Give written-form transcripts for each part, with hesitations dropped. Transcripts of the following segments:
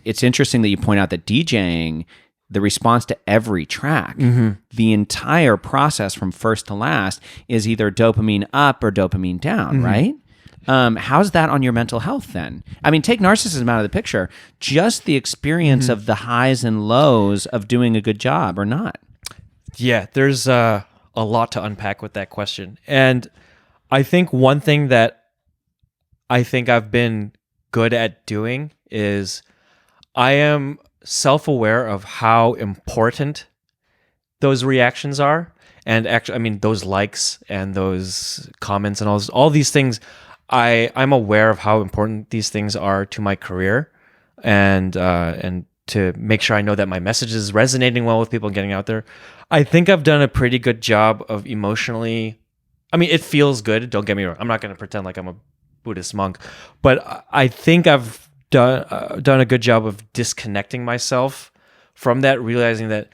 it's interesting that you point out that DJing, the response to every track, the entire process from first to last is either dopamine up or dopamine down, right? How's that on your mental health then? I mean, take narcissism out of the picture. Just the experience of the highs and lows of doing a good job or not. Yeah, there's a lot to unpack with that question. And I think one thing that I think I've been good at doing is I am self-aware of how important those reactions are. And actually, I mean, those likes and those comments and all these things, I'm aware of how important these things are to my career and to make sure I know that my message is resonating well with people and getting out there. I think I've done a pretty good job of emotionally, I mean, it feels good. Don't get me wrong. I'm not going to pretend like I'm a Buddhist monk, but I think I've done a good job of disconnecting myself from that, realizing that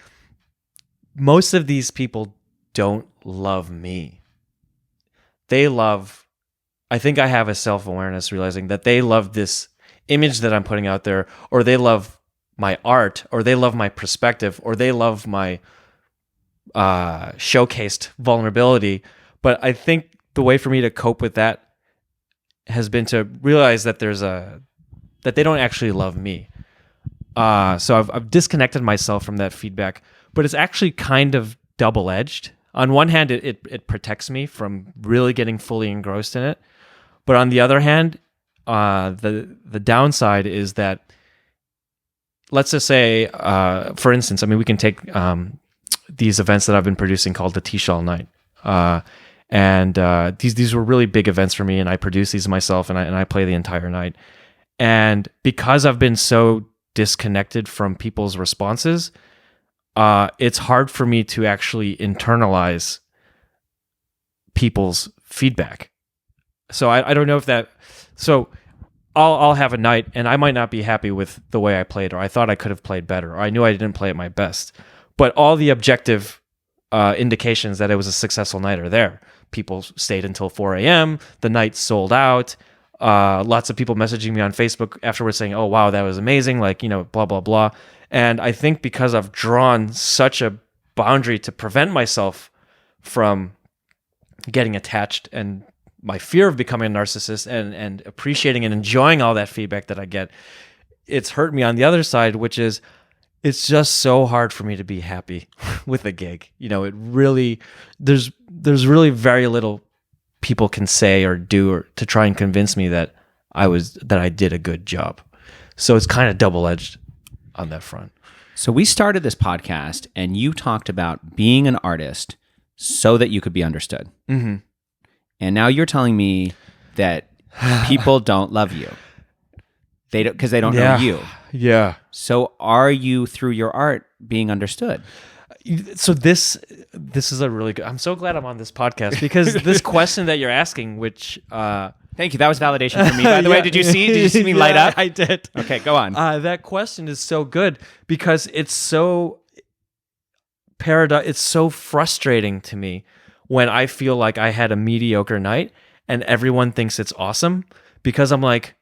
most of these people don't love me. I think I have a self-awareness realizing that they love this image that I'm putting out there, or they love my art, or they love my perspective, or they love my showcased vulnerability. But I think the way for me to cope with that has been to realize that that they don't actually love me. So I've disconnected myself from that feedback, but it's actually kind of double-edged. On one hand, it protects me from really getting fully engrossed in it. But on the other hand, the downside is that, let's just say, for instance, I mean, we can take these events that I've been producing called Atish all night. And these were really big events for me, and I produce these myself, and I play the entire night. And because I've been so disconnected from people's responses, it's hard for me to actually internalize people's feedback. So I don't know if that. So I'll have a night, and I might not be happy with the way I played, or I thought I could have played better, or I knew I didn't play at my best. But all the objective indications that it was a successful night are there. People stayed until 4 a.m. The night sold out. Lots of people messaging me on Facebook afterwards saying, "Oh wow, that was amazing!" Like, blah blah blah. And I think because I've drawn such a boundary to prevent myself from getting attached, and my fear of becoming a narcissist, and appreciating and enjoying all that feedback that I get, it's hurt me on the other side, which is it's just so hard for me to be happy with a gig. It really, there's really very little people can say or do or to try and convince me that I did a good job. So it's kind of double-edged on that front. So we started this podcast, and you talked about being an artist so that you could be understood. Mm-hmm. And now you're telling me that people don't love you. They don't, because they don't know you. Yeah. So are you, through your art, being understood? So this is a really good. I'm so glad I'm on this podcast, because this question that you're asking, which thank you, that was validation for me. By the way, did you see me light up? I did. Okay, go on. That question is so good because it's so it's so frustrating to me when I feel like I had a mediocre night and everyone thinks it's awesome, because I'm like,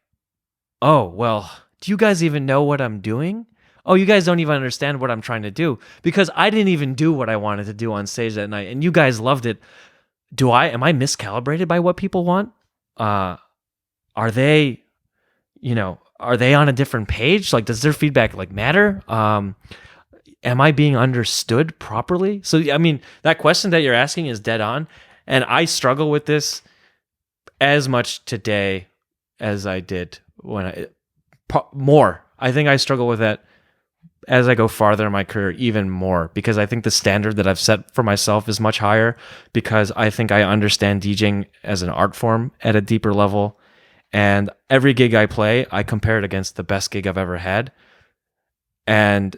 oh well, do you guys even know what I'm doing? Oh, you guys don't even understand what I'm trying to do, because I didn't even do what I wanted to do on stage that night, and you guys loved it. Am I miscalibrated by what people want? Are they on a different page? Like, does their feedback matter? Am I being understood properly? So, I mean, that question that you're asking is dead on, and I struggle with this as much today as I did more. I think I struggle with that as I go farther in my career even more, because I think the standard that I've set for myself is much higher, because I think I understand DJing as an art form at a deeper level. And every gig I play, I compare it against the best gig I've ever had. And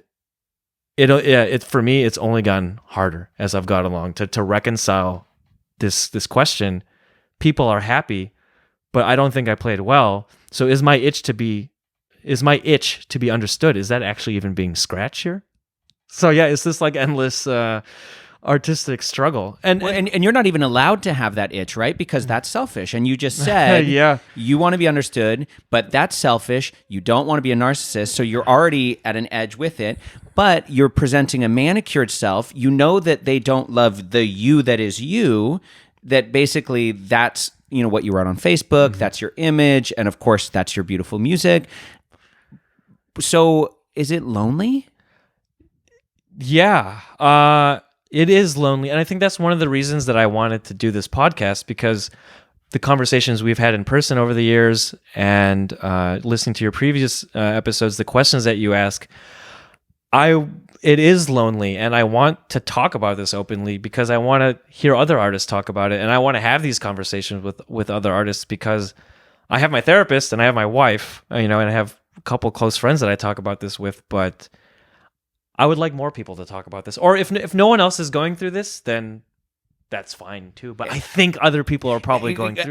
for me, it's only gotten harder as I've got along to reconcile this question. People are happy, but I don't think I played well. So is my itch to be understood, is that actually even being scratched here? So yeah, it's this endless artistic struggle. And you're not even allowed to have that itch, right? Because that's selfish. And you just said you want to be understood, but that's selfish. You don't want to be a narcissist, so you're already at an edge with it. But you're presenting a manicured self. You know that they don't love the you that is you, that basically that's, you know, what you wrote on Facebook, that's your image, and of course that's your beautiful music. So is it lonely? Yeah, it is lonely. And I think that's one of the reasons that I wanted to do this podcast, because the conversations we've had in person over the years and listening to your previous episodes, the questions that you ask, it is lonely, and I want to talk about this openly because I want to hear other artists talk about it, and I want to have these conversations with other artists, because I have my therapist and I have my wife, you know, and I have a couple close friends that I talk about this with, but I would like more people to talk about this. Or if no one else is going through this, then that's fine too. But I think other people are probably going through